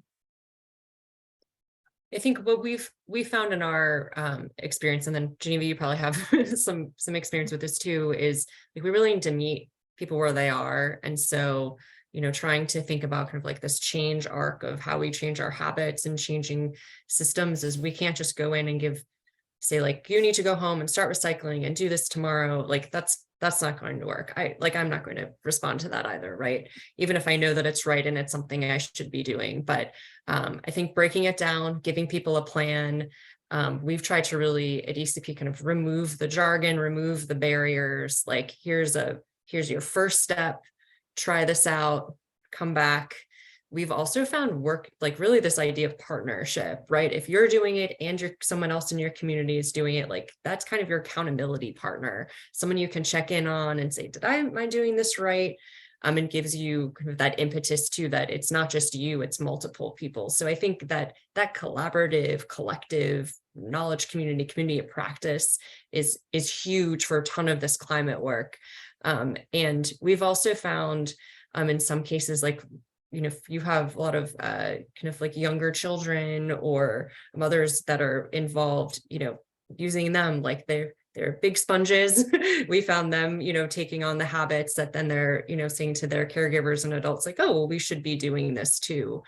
I think what we found in our experience, and then Jeneva, you probably have some experience with this too, is like we really need to meet people where they are. And so, trying to think about kind of like this change arc of how we change our habits and changing systems is we can't just go in and say like, you need to go home and start recycling and do this tomorrow. Like that's not going to work. I'm not going to respond to that either, right? Even if I know that it's right and it's something I should be doing. But I think breaking it down, giving people a plan. We've tried to really at ECP kind of remove the jargon, remove the barriers. Like here's your first step, try this out, come back. We've also found work, like really this idea of partnership, right? If you're doing it and someone else in your community is doing it, like that's kind of your accountability partner, someone you can check in on and say, am I doing this right? And gives you kind of that impetus too, that it's not just you, it's multiple people. So I think that collaborative, collective knowledge community of practice is huge for a ton of this climate work. And we've also found in some cases, like, if you have a lot of kind of like younger children or mothers that are involved, using them, like they're big sponges. We found them, taking on the habits that then they're, saying to their caregivers and adults like, oh, well, we should be doing this too.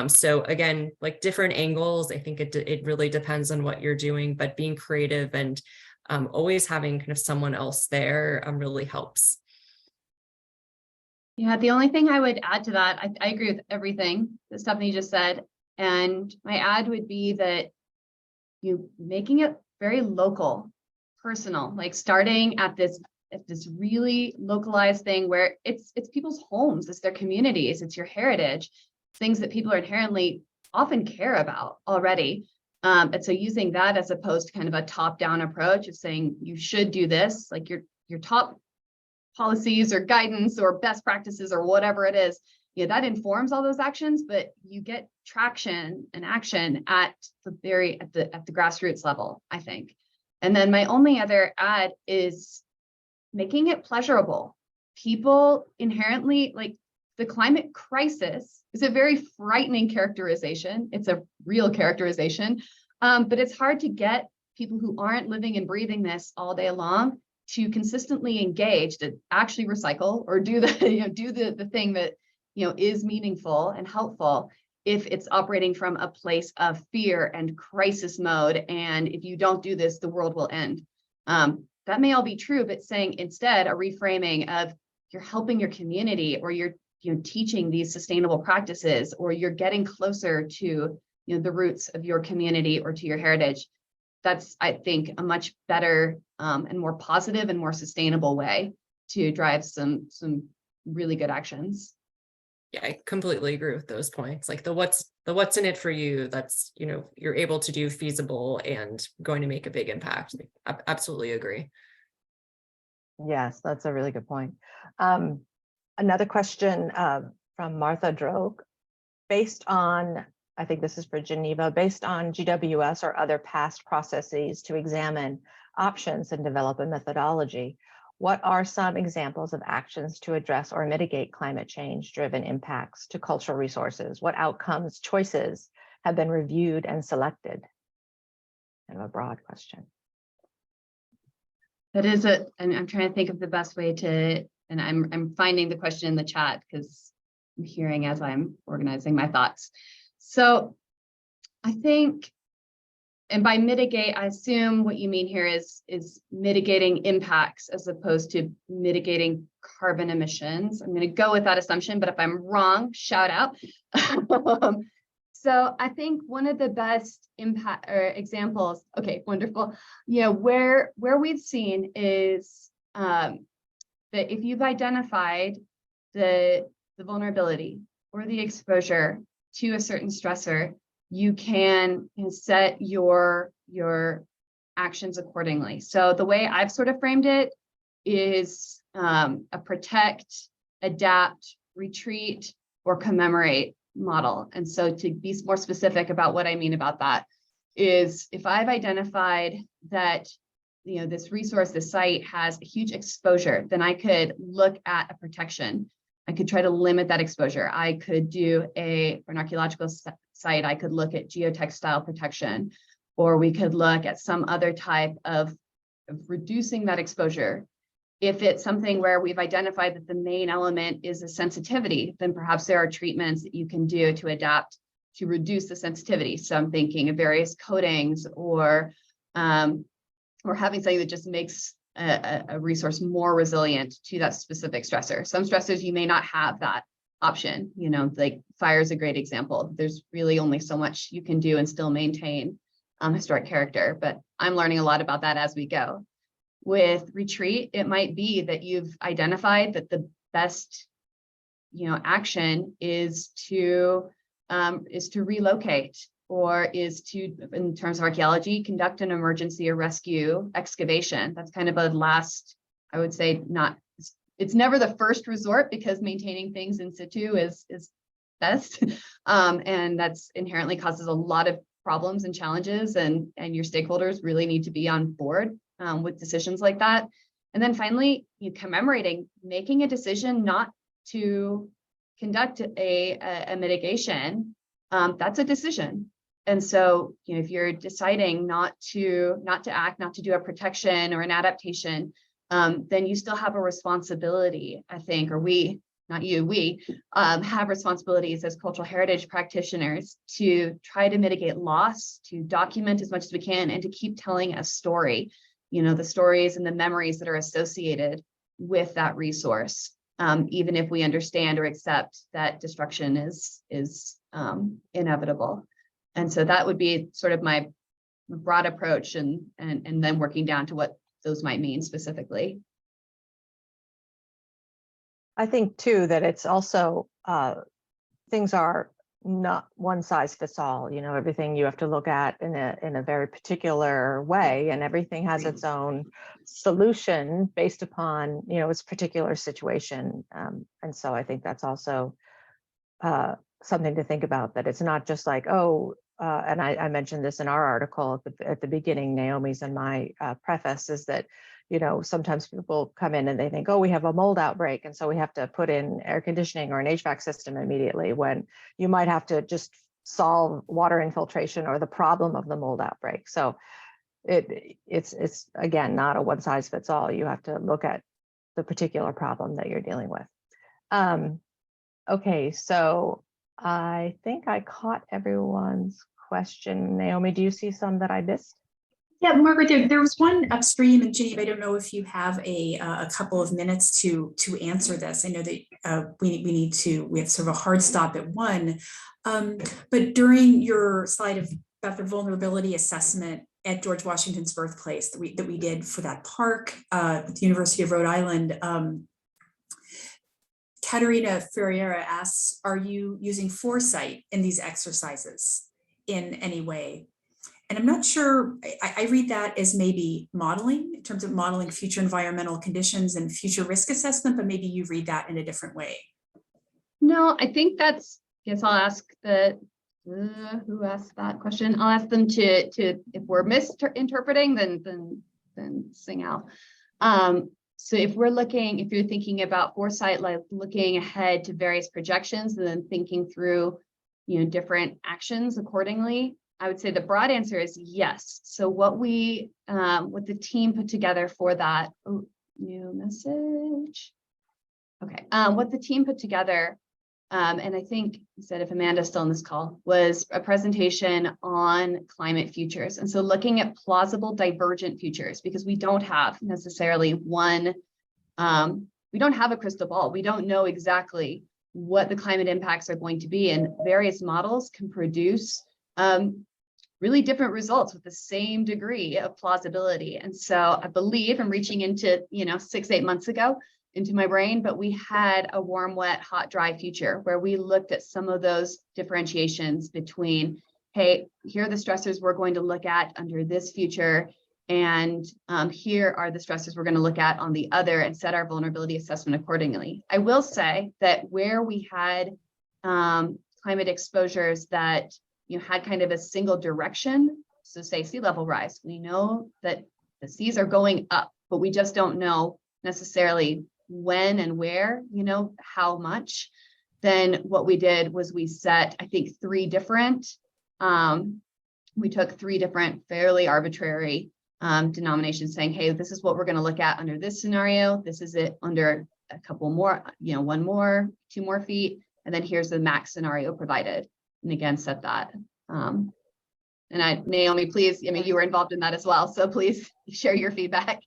So again, like different angles, I think it really depends on what you're doing, but being creative and always having kind of someone else there really helps. Yeah, the only thing I would add to that, I agree with everything that Stephanie just said. And my add would be that making it very local, personal, like starting at this really localized thing where it's people's homes, it's their communities, it's your heritage, things that people are inherently often care about already. And so using that as opposed to kind of a top-down approach of saying you should do this, like your top policies or guidance or best practices or whatever it is, that informs all those actions, but you get traction and action at the grassroots level, I think. And then my only other add is making it pleasurable. People inherently, like, the climate crisis is a very frightening characterization. It's a real characterization, but it's hard to get people who aren't living and breathing this all day long to consistently engage, to actually recycle or do the thing that is meaningful and helpful if it's operating from a place of fear and crisis mode. And if you don't do this, the world will end. That may all be true, but saying instead a reframing of you're helping your community, or you're teaching these sustainable practices, or you're getting closer to the roots of your community or to your heritage. That's, I think, a much better and more positive and more sustainable way to drive some really good actions. Yeah, I completely agree with those points. Like the what's in it for you, that's, you're able to do feasible and going to make a big impact. I absolutely agree. Yes, that's a really good point. Another question from Martha Droke. Based on, I think this is for Geneva, based on GWS or other past processes to examine options and develop a methodology, what are some examples of actions to address or mitigate climate change driven impacts to cultural resources? What outcomes, choices have been reviewed and selected? Kind of a broad question. That is and I'm trying to think of the best way to, and I'm finding the question in the chat because I'm hearing as I'm organizing my thoughts. So I think, and by mitigate, I assume what you mean here is mitigating impacts as opposed to mitigating carbon emissions. I'm going to go with that assumption, but if I'm wrong, shout out. So I think one of the best impact or examples, okay, wonderful. Where we've seen is that if you've identified the vulnerability or the exposure to a certain stressor, you can set your actions accordingly. So the way I've sort of framed it is a protect, adapt, retreat, or commemorate model. And so to be more specific about what I mean about that is if I've identified that this resource, this site has a huge exposure, then I could look at a protection. I could try to limit that exposure. I could do for an archaeological site, I could look at geotextile protection, or we could look at some other type of reducing that exposure. If it's something where we've identified that the main element is a sensitivity, then perhaps there are treatments that you can do to adapt to reduce the sensitivity. So I'm thinking of various coatings or having something that just makes a resource more resilient to that specific stressor. Some stressors you may not have that option, like fire is a great example. There's really only so much you can do and still maintain historic character, but I'm learning a lot about that as we go. With retreat, it might be that you've identified that the best, action is to relocate, or is to, in terms of archaeology, conduct an emergency or rescue excavation. That's kind of a last, I would say, it's never the first resort because maintaining things in situ is best, and that's inherently causes a lot of problems and challenges, and your stakeholders really need to be on board with decisions like that. And then finally, commemorating, making a decision not to conduct a mitigation, that's a decision. And so, if you're deciding not to act, not to do a protection or an adaptation, then you still have a responsibility, I think, or we have responsibilities as cultural heritage practitioners to try to mitigate loss, to document as much as we can, and to keep telling a story, the stories and the memories that are associated with that resource, even if we understand or accept that destruction is inevitable. And so that would be sort of my broad approach, and then working down to what those might mean specifically. I think too that it's also things are not one size fits all. Everything you have to look at in a very particular way, and everything has its own solution based upon its particular situation. And so I think that's also something to think about, that it's not just like, and I mentioned this in our article at the beginning, Naomi's and my preface, is that sometimes people come in and they think, we have a mold outbreak, and so we have to put in air conditioning or an HVAC system immediately, when you might have to just solve water infiltration or the problem of the mold outbreak. So it's again, not a one size fits all. You have to look at the particular problem that you're dealing with. Okay, so I think I caught everyone's question. Naomi, do you see some that I missed? Yeah, Margaret, there was one upstream, and Jeneva, I don't know if you have a couple of minutes to answer this. I know that we have sort of a hard stop at 1, but during your slide about the vulnerability assessment at George Washington's birthplace that we did for that park at the University of Rhode Island, Katerina Ferreira asks, are you using foresight in these exercises in any way? And I'm not sure, I read that as maybe modeling, in terms of modeling future environmental conditions and future risk assessment, but maybe you read that in a different way. No, I think that's, guess I'll ask the, who asked that question? I'll ask them to if we're misinterpreting, then sing out. So if we're looking, if you're thinking about foresight, like looking ahead to various projections and then thinking through, different actions accordingly, I would say the broad answer is yes. So what the team put together for that, new message. Okay, what the team put together, and I think you said if Amanda's still on this call, was a presentation on climate futures. And so looking at plausible divergent futures, because we don't have necessarily one, we don't have a crystal ball. We don't know exactly what the climate impacts are going to be, and various models can produce really different results with the same degree of plausibility. And so I believe I'm reaching into, 6-8 months ago into my brain, but we had a warm, wet, hot, dry future where we looked at some of those differentiations between, hey, here are the stressors we're going to look at under this future, and here are the stressors we're going to look at on the other, and set our vulnerability assessment accordingly. I will say that where we had climate exposures that had kind of a single direction, so say sea level rise, we know that the seas are going up, but we just don't know necessarily when and where, how much. Then what we did was we set, I think, we took three different fairly arbitrary denominations, saying, hey, this is what we're going to look at under this scenario. This is it under a couple more, 1 more, 2 more feet. And then here's the max scenario provided. And again, set that. And Naomi, please, you were involved in that as well. So please share your feedback.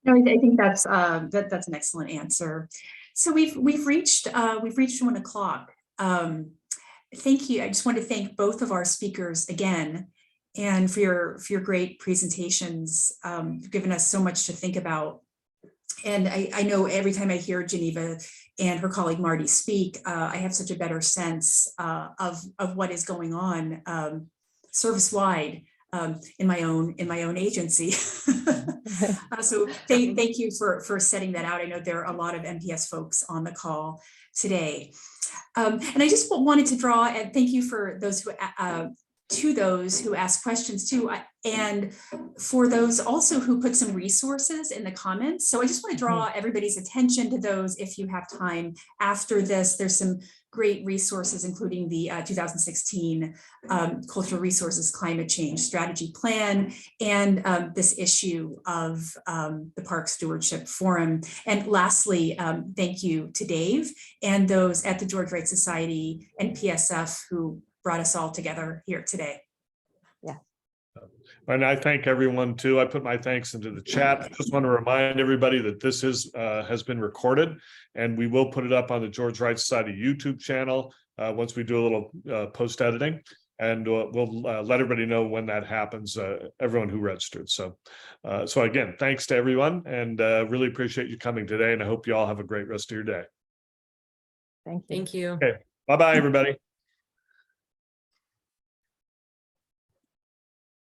No, I think that's an excellent answer. So we've reached 1 o'clock. Thank you. I just want to thank both of our speakers again, and for your great presentations. You've given us so much to think about. And I know every time I hear Jeneva and her colleague Marty speak, I have such a better sense of what is going on service-wide in my own agency. So thank you for setting that out. I know there are a lot of MPS folks on the call today. And I just wanted to draw, and thank you for those who asked questions too, and for those also who put some resources in the comments. So I just want to draw everybody's attention to those if you have time after this. There's some great resources, including the 2016 Cultural Resources Climate Change Strategy Plan, and this issue of the Parks Stewardship Forum. And lastly, thank you to Dave and those at the George Wright Society and PSF who brought us all together here today. Yeah. And I thank everyone too. I put my thanks into the chat. I just want to remind everybody that this has been recorded, and we will put it up on the George Wright Society YouTube channel once we do a little post editing, and we'll let everybody know when that happens. Everyone who registered. So again, thanks to everyone, and really appreciate you coming today. And I hope you all have a great rest of your day. Thank you. Thank you. Okay. Bye bye, everybody.